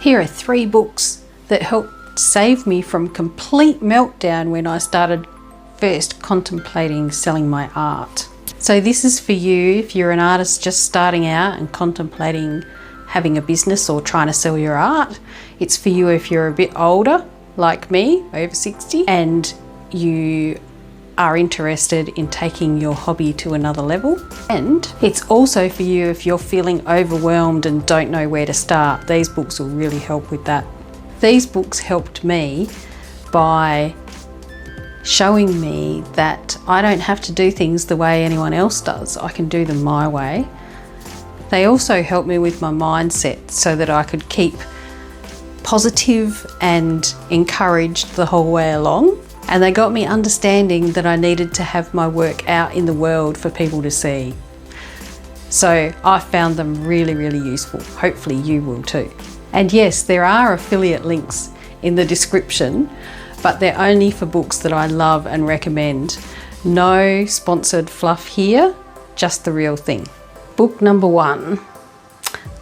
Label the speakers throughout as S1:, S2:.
S1: Here are 3 books that helped save me from complete meltdown when I started first contemplating selling my art. So this is for you if you're an artist just starting out and contemplating having a business or trying to sell your art. It's for you if you're a bit older, like me, over 60, and you are interested in taking your hobby to another level. And it's also for you if you're feeling overwhelmed and don't know where to start. These books will really help with that. These books helped me by showing me that I don't have to do things the way anyone else does. I can do them my way. They also helped me with my mindset so that I could keep positive and encouraged the whole way along. And they got me understanding that I needed to have my work out in the world for people to see. So I found them really, really useful. Hopefully you will too. And yes, there are affiliate links in the description, but they're only for books that I love and recommend. No sponsored fluff here, just the real thing. Book number 1,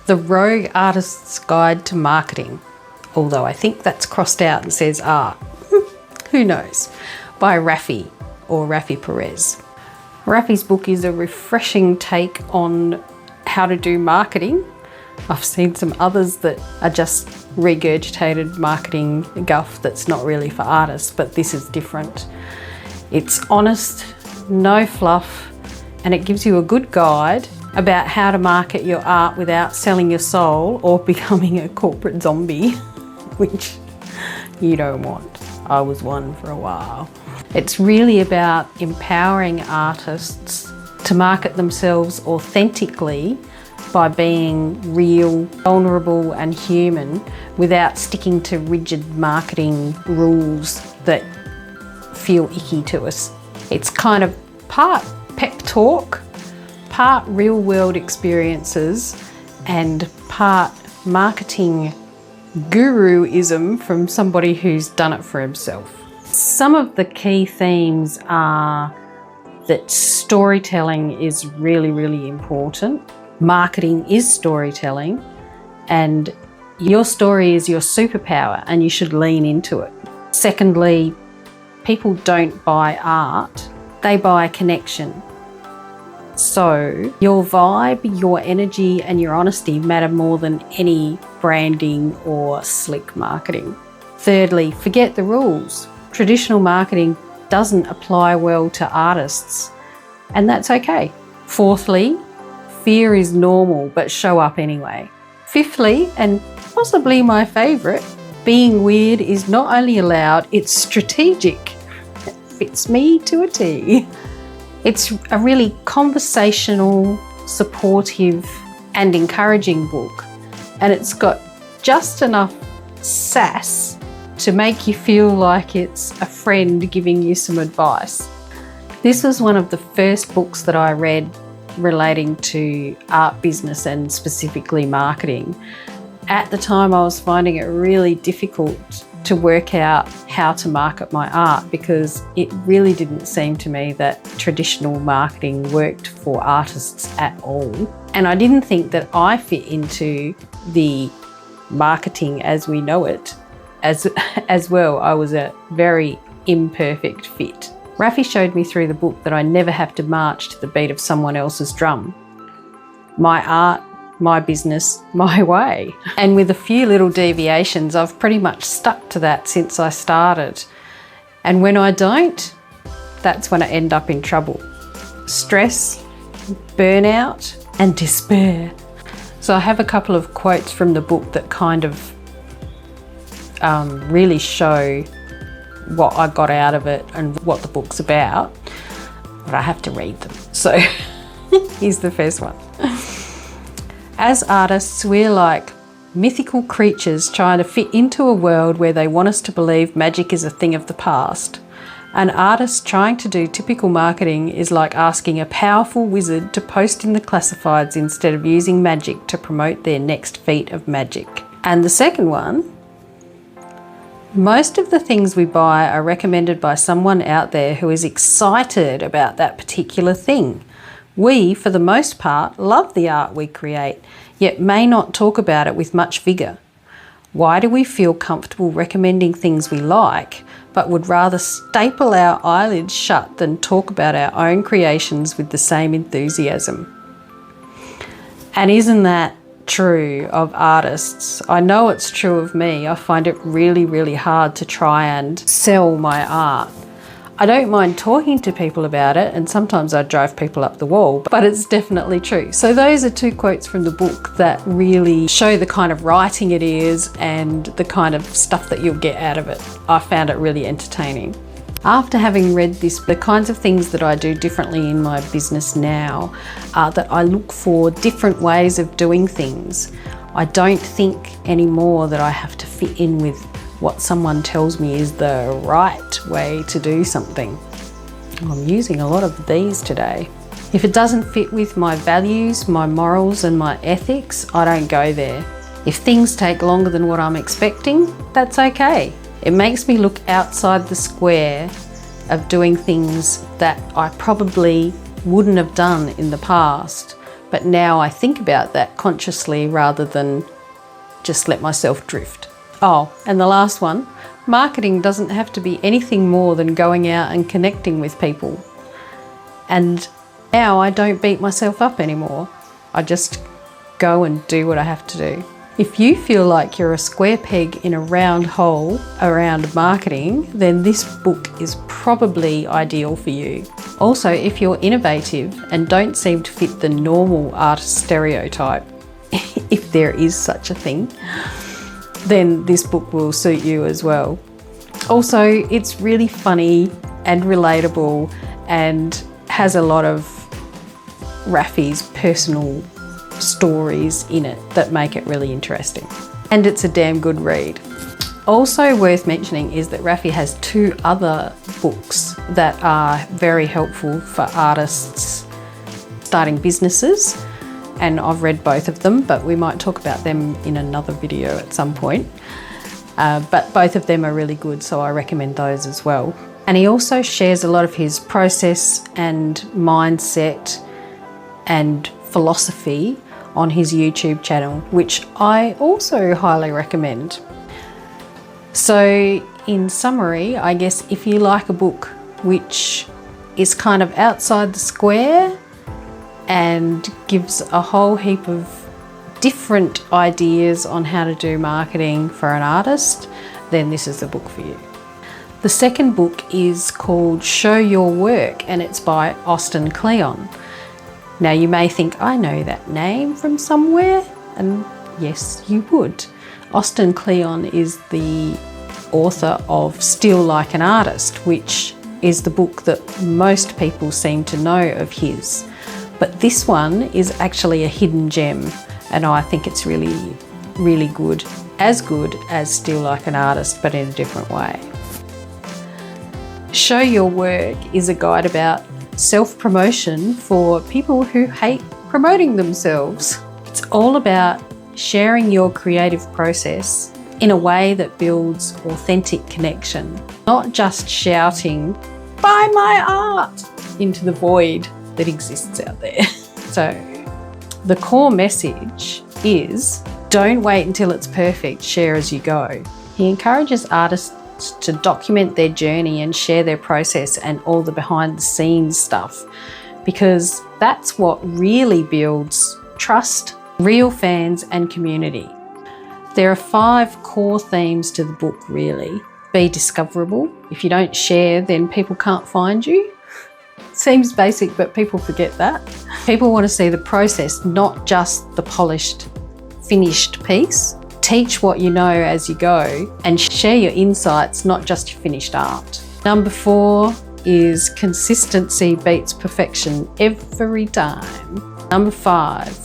S1: The Rogue Artist's Guide to Marketing. Although I think that's crossed out and says art. Who knows? By Rafi or Rafi Perez. Rafi's book is a refreshing take on how to do marketing. I've seen some others that are just regurgitated marketing guff that's not really for artists, but this is different. It's honest, no fluff, and it gives you a good guide about how to market your art without selling your soul or becoming a corporate zombie, which you don't want. I was one for a while. It's really about empowering artists to market themselves authentically by being real, vulnerable and human without sticking to rigid marketing rules that feel icky to us. It's kind of part pep talk, part real world experiences and part marketing guruism from somebody who's done it for himself. Some of the key themes are that storytelling is really, really important. Marketing is storytelling, and your story is your superpower and you should lean into it. Secondly, people don't buy art, they buy connection. So your vibe, your energy and your honesty matter more than any branding or slick marketing. Thirdly, forget the rules. Traditional marketing doesn't apply well to artists, and that's okay. Fourthly, fear is normal, but show up anyway. Fifthly, and possibly my favourite, being weird is not only allowed, it's strategic. It fits me to a T. It's a really conversational, supportive and encouraging book, and it's got just enough sass to make you feel like it's a friend giving you some advice. This was one of the first books that I read relating to art business and specifically marketing. At the time I was finding it really difficult to work out how to market my art because it really didn't seem to me that traditional marketing worked for artists at all. And I didn't think that I fit into the marketing as we know it as well. I was a very imperfect fit. Rafi showed me through the book that I never have to march to the beat of someone else's drum. My art, my business, my way. And with a few little deviations, I've pretty much stuck to that since I started. And when I don't, that's when I end up in trouble. Stress, burnout, and despair. So I have a couple of quotes from the book that kind of really show what I got out of it and what the book's about, but I have to read them. So here's the first one. As artists, we're like mythical creatures trying to fit into a world where they want us to believe magic is a thing of the past. An artist trying to do typical marketing is like asking a powerful wizard to post in the classifieds instead of using magic to promote their next feat of magic. And the second one, most of the things we buy are recommended by someone out there who is excited about that particular thing. We, for the most part, love the art we create, yet may not talk about it with much vigour. Why do we feel comfortable recommending things we like, but would rather staple our eyelids shut than talk about our own creations with the same enthusiasm? And isn't that true of artists? I know it's true of me. I find it really, really hard to try and sell my art. I don't mind talking to people about it, and sometimes I drive people up the wall, but it's definitely true. So those are 2 quotes from the book that really show the kind of writing it is and the kind of stuff that you'll get out of it. I found it really entertaining. After having read this, the kinds of things that I do differently in my business now are that I look for different ways of doing things. I don't think anymore that I have to fit in with what someone tells me is the right way to do something. I'm using a lot of these today. If it doesn't fit with my values, my morals and my ethics, I don't go there. If things take longer than what I'm expecting, that's okay. It makes me look outside the square of doing things that I probably wouldn't have done in the past, but now I think about that consciously rather than just let myself drift. Oh, and the last one, marketing doesn't have to be anything more than going out and connecting with people. And now I don't beat myself up anymore. I just go and do what I have to do. If you feel like you're a square peg in a round hole around marketing, then this book is probably ideal for you. Also, if you're innovative and don't seem to fit the normal artist stereotype, if there is such a thing, then this book will suit you as well. Also, it's really funny and relatable and has a lot of Rafi's personal stories in it that make it really interesting. And it's a damn good read. Also worth mentioning is that Rafi has 2 other books that are very helpful for artists starting businesses, and I've read both of them, but we might talk about them in another video at some point. But both of them are really good, so I recommend those as well. And he also shares a lot of his process and mindset and philosophy on his YouTube channel, which I also highly recommend. So in summary, I guess if you like a book which is kind of outside the square and gives a whole heap of different ideas on how to do marketing for an artist, then this is the book for you. The second book is called Show Your Work, and it's by Kleon. Now you may think, I know that name from somewhere, and yes, you would. Kleon is the author of Still Like an Artist, which is the book that most people seem to know of his. But this one is actually a hidden gem, and I think it's really, really good as Still Like an Artist, but in a different way. Show Your Work is a guide about self-promotion for people who hate promoting themselves. It's all about sharing your creative process in a way that builds authentic connection, not just shouting, "Buy my art," into the void that exists out there. So the core message is, don't wait until it's perfect, share as you go. He encourages artists to document their journey and share their process and all the behind the scenes stuff, because that's what really builds trust, real fans and community. There are 5 core themes to the book really. Be discoverable. If you don't share, then people can't find you. Seems basic, but people forget that. People want to see the process, not just the polished, finished piece. Teach what you know as you go and share your insights, not just your finished art. Number 4 is consistency beats perfection every time. Number 5,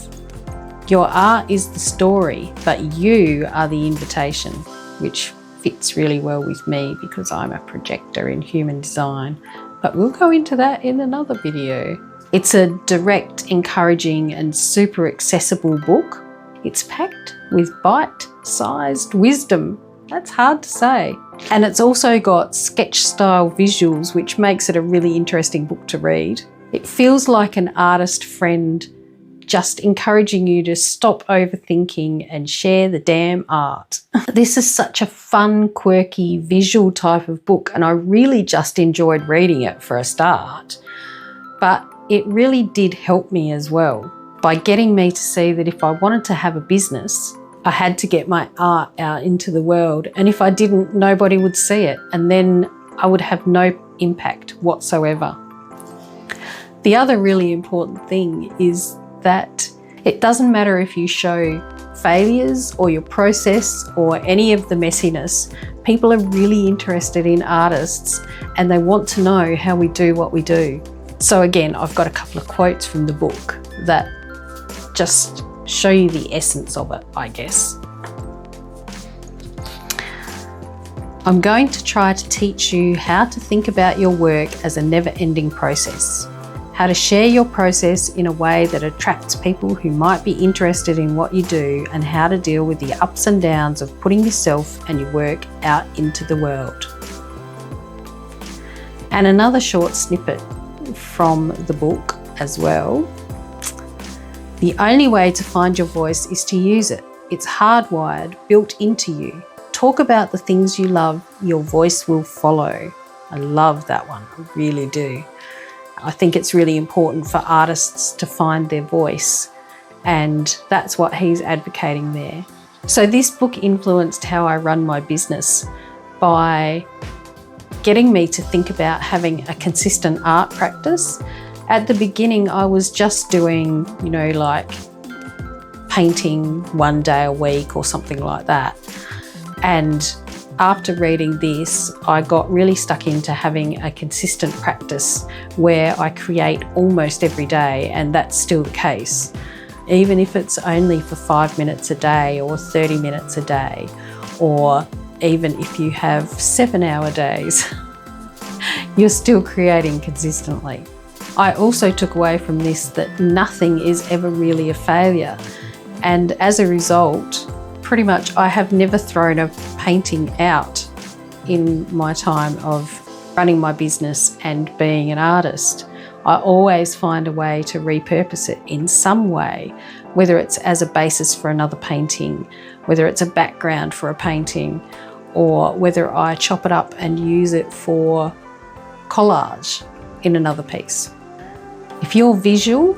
S1: your art is the story, but you are the invitation, which fits really well with me because I'm a projector in human design, but we'll go into that in another video. It's a direct, encouraging and super accessible book. It's packed with bite-sized wisdom. That's hard to say. And it's also got sketch-style visuals, which makes it a really interesting book to read. It feels like an artist friend just encouraging you to stop overthinking and share the damn art. This is such a fun, quirky, visual type of book, and I really just enjoyed reading it for a start. But it really did help me as well by getting me to see that if I wanted to have a business, I had to get my art out into the world, and if I didn't, nobody would see it, and then I would have no impact whatsoever. The other really important thing is that it doesn't matter if you show failures or your process or any of the messiness. People are really interested in artists and they want to know how we do what we do. So again, I've got a couple of quotes from the book that just show you the essence of it, I guess. I'm going to try to teach you how to think about your work as a never-ending process, how to share your process in a way that attracts people who might be interested in what you do, and how to deal with the ups and downs of putting yourself and your work out into the world. And another short snippet from the book as well. The only way to find your voice is to use it. It's hardwired, built into you. Talk about the things you love, your voice will follow. I love that one, I really do. I think it's really important for artists to find their voice, and that's what he's advocating there. So this book influenced how I run my business by getting me to think about having a consistent art practice. At the beginning, I was just doing, like painting one day a week or something like that. And after reading this, I got really stuck into having a consistent practice where I create almost every day, and that's still the case. Even if it's only for 5 minutes a day or 30 minutes a day, or even if you have 7-hour days, you're still creating consistently. I also took away from this that nothing is ever really a failure, and as a result, pretty much I have never thrown a painting out in my time of running my business and being an artist. I always find a way to repurpose it in some way, whether it's as a basis for another painting, whether it's a background for a painting, or whether I chop it up and use it for collage in another piece. If you're visual,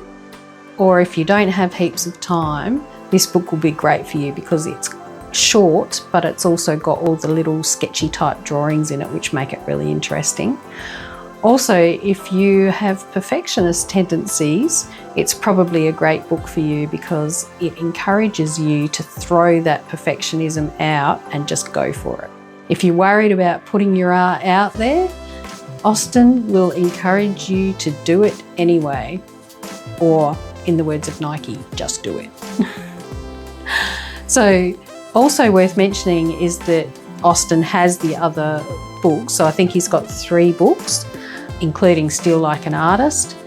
S1: or if you don't have heaps of time, this book will be great for you because it's short, but it's also got all the little sketchy type drawings in it, which make it really interesting. Also, if you have perfectionist tendencies, it's probably a great book for you because it encourages you to throw that perfectionism out and just go for it. If you're worried about putting your art out there, Austin will encourage you to do it anyway, or in the words of Nike, just do it. So also worth mentioning is that Austin has the other books. So I think he's got 3 books, including Still Like an Artist,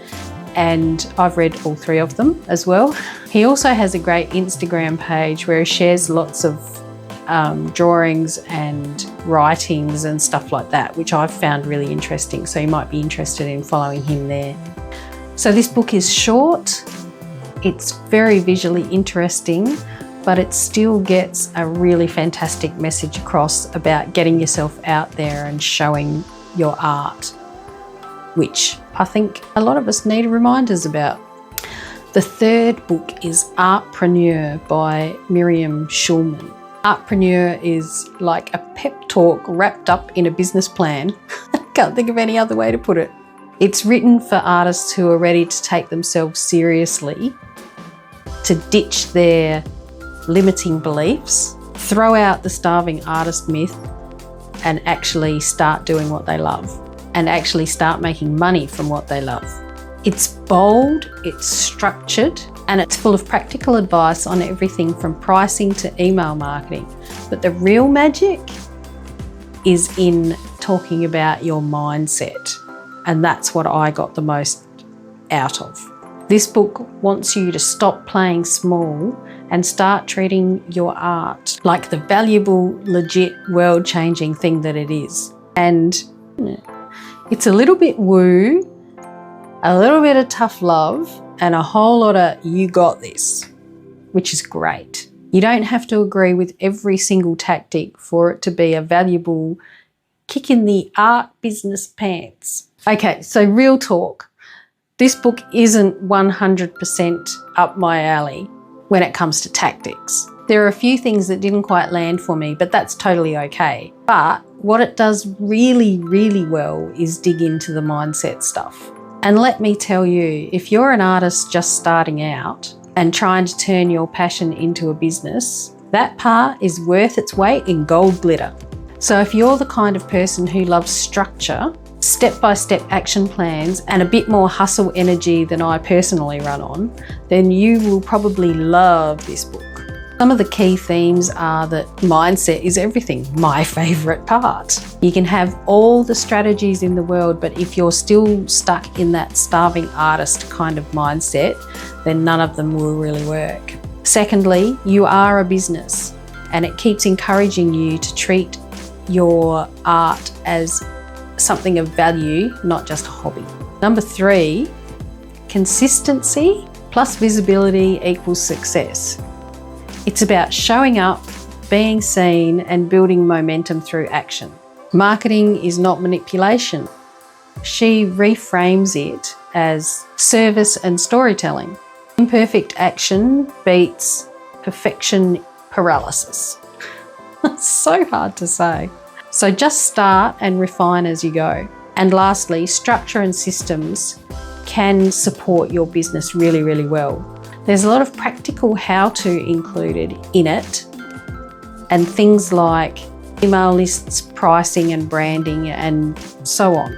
S1: and I've read all 3 of them as well. He also has a great Instagram page where he shares lots of drawings and writings and stuff like that, which I've found really interesting. So you might be interested in following him there. So this book is short, it's very visually interesting, but it still gets a really fantastic message across about getting yourself out there and showing your art, which I think a lot of us need reminders about. The 3rd book is Artpreneur by Miriam Schulman. Artpreneur is like a pep talk wrapped up in a business plan. I can't think of any other way to put it. It's written for artists who are ready to take themselves seriously, to ditch their limiting beliefs, throw out the starving artist myth, and actually start doing what they love, and actually start making money from what they love. It's bold, it's structured, and it's full of practical advice on everything from pricing to email marketing. But the real magic is in talking about your mindset, and that's what I got the most out of. This book wants you to stop playing small and start treating your art like the valuable, legit, world-changing thing that it is. And it's a little bit woo, a little bit of tough love, and a whole lot of you got this, which is great. You don't have to agree with every single tactic for it to be a valuable kick in the art business pants. Okay, so real talk. This book isn't 100% up my alley when it comes to tactics. There are a few things that didn't quite land for me, but that's totally okay. But what it does really, really well is dig into the mindset stuff. And let me tell you, if you're an artist just starting out and trying to turn your passion into a business, that part is worth its weight in gold glitter. So if you're the kind of person who loves structure, step-by-step action plans, and a bit more hustle energy than I personally run on, then you will probably love this book. Some of the key themes are that mindset is everything, my favourite part. You can have all the strategies in the world, but if you're still stuck in that starving artist kind of mindset, then none of them will really work. Secondly, you are a business, and it keeps encouraging you to treat your art as something of value, not just a hobby. Number 3, consistency plus visibility equals success. It's about showing up, being seen, and building momentum through action. Marketing is not manipulation. She reframes it as service and storytelling. Imperfect action beats perfection paralysis. It's so hard to say. So just start and refine as you go. And lastly, structure and systems can support your business really, really well. There's a lot of practical how-to included in it, and things like email lists, pricing and branding and so on.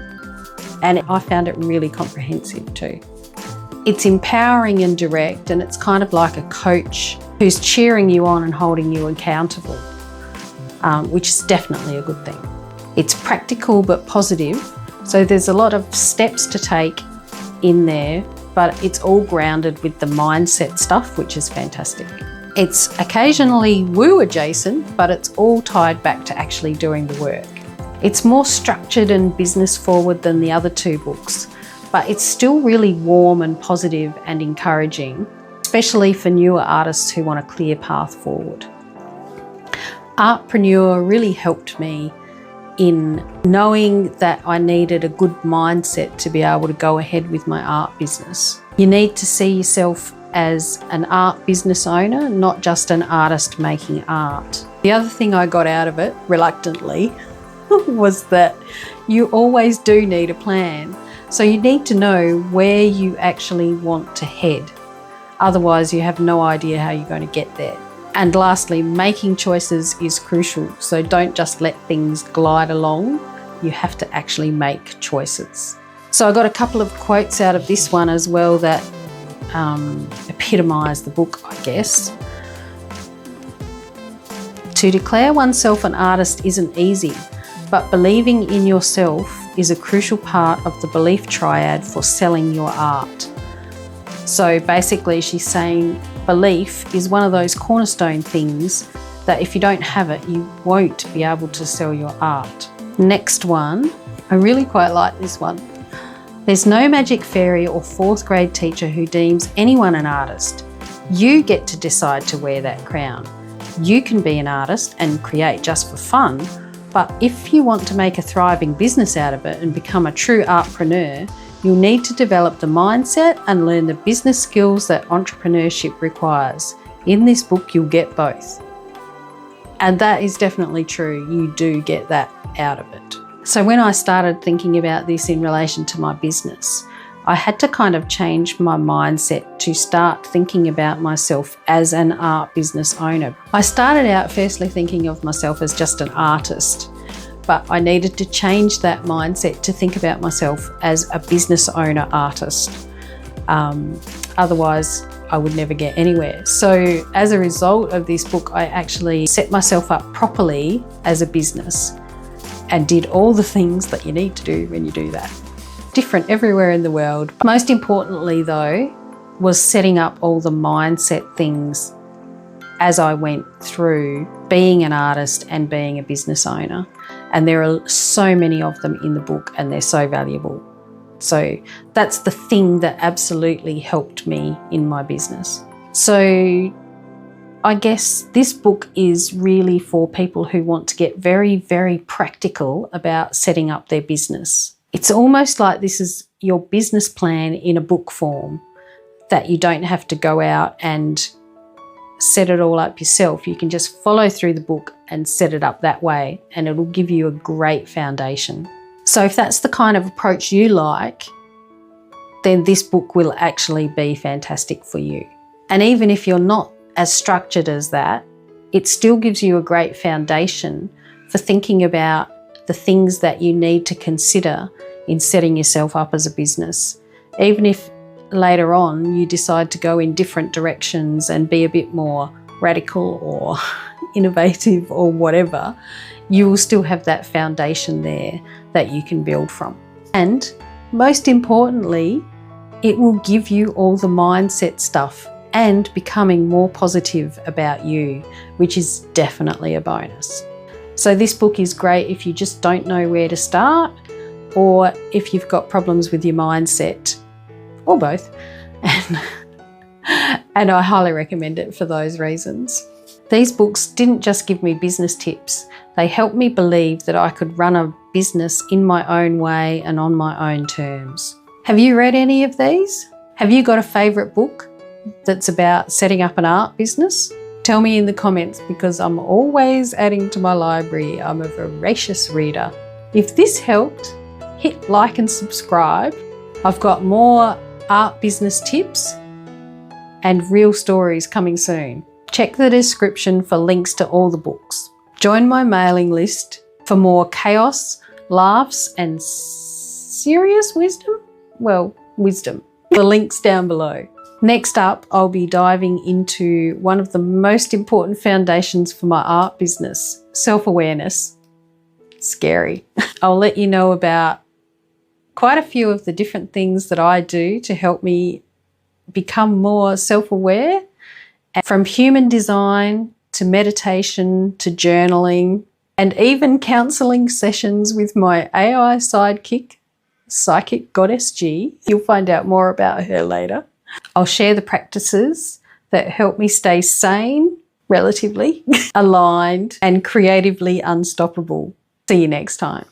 S1: And I found it really comprehensive too. It's empowering and direct, and it's kind of like a coach who's cheering you on and holding you accountable, which is definitely a good thing. It's practical but positive, so there's a lot of steps to take in there, but it's all grounded with the mindset stuff, which is fantastic. It's occasionally woo adjacent, but it's all tied back to actually doing the work. It's more structured and business forward than the other 2 books, but it's still really warm and positive and encouraging, especially for newer artists who want a clear path forward. Artpreneur really helped me in knowing that I needed a good mindset to be able to go ahead with my art business. You need to see yourself as an art business owner, not just an artist making art. The other thing I got out of it, reluctantly, was that you always do need a plan. So you need to know where you actually want to head. Otherwise, you have no idea how you're going to get there. And lastly, making choices is crucial. So don't just let things glide along. You have to actually make choices. So I got a couple of quotes out of this one as well that epitomise the book, I guess. To declare oneself an artist isn't easy, but believing in yourself is a crucial part of the belief triad for selling your art. So basically she's saying belief is one of those cornerstone things that if you don't have it, you won't be able to sell your art. Next one, I really quite like this one. There's no magic fairy or 4th grade teacher who deems anyone an artist. You get to decide to wear that crown. You can be an artist and create just for fun, but if you want to make a thriving business out of it and become a true artpreneur, you'll need to develop the mindset and learn the business skills that entrepreneurship requires. In this book, you'll get both. And that is definitely true. You do get that out of it. So when I started thinking about this in relation to my business, I had to kind of change my mindset to start thinking about myself as an art business owner. I started out firstly thinking of myself as just an artist, but I needed to change that mindset to think about myself as a business owner artist. Otherwise, I would never get anywhere. So as a result of this book, I actually set myself up properly as a business and did all the things that you need to do when you do that. Different everywhere in the world. Most importantly though, was setting up all the mindset things as I went through being an artist and being a business owner. And there are so many of them in the book and they're so valuable. So that's the thing that absolutely helped me in my business. So I guess this book is really for people who want to get very, very practical about setting up their business. It's almost like this is your business plan in a book form, that you don't have to go out and set it all up yourself. You can just follow through the book and set it up that way, and it'll give you a great foundation. So if that's the kind of approach you like, then this book will actually be fantastic for you. And even if you're not as structured as that, it still gives you a great foundation for thinking about the things that you need to consider in setting yourself up as a business. Even if later on you decide to go in different directions and be a bit more radical or innovative or whatever, you will still have that foundation there that you can build from. And most importantly, it will give you all the mindset stuff and becoming more positive about you, which is definitely a bonus. So this book is great if you just don't know where to start, or if you've got problems with your mindset, or both. And I highly recommend it for those reasons. These books didn't just give me business tips, they helped me believe that I could run a business in my own way and on my own terms. Have you read any of these? Have you got a favourite book that's about setting up an art business? Tell me in the comments, because I'm always adding to my library. I'm a voracious reader. If this helped, hit like and subscribe. I've got more art business tips and real stories coming soon. Check the description for links to all the books. Join my mailing list for more chaos, laughs and serious wisdom. Well, wisdom. The link's down below. Next up, I'll be diving into one of the most important foundations for my art business, self-awareness. Scary. I'll let you know about quite a few of the different things that I do to help me become more self-aware, from human design to meditation to journaling, and even counselling sessions with my AI sidekick, Psychic Goddess G. You'll find out more about her later. I'll share the practices that help me stay sane, relatively, aligned, and creatively unstoppable. See you next time.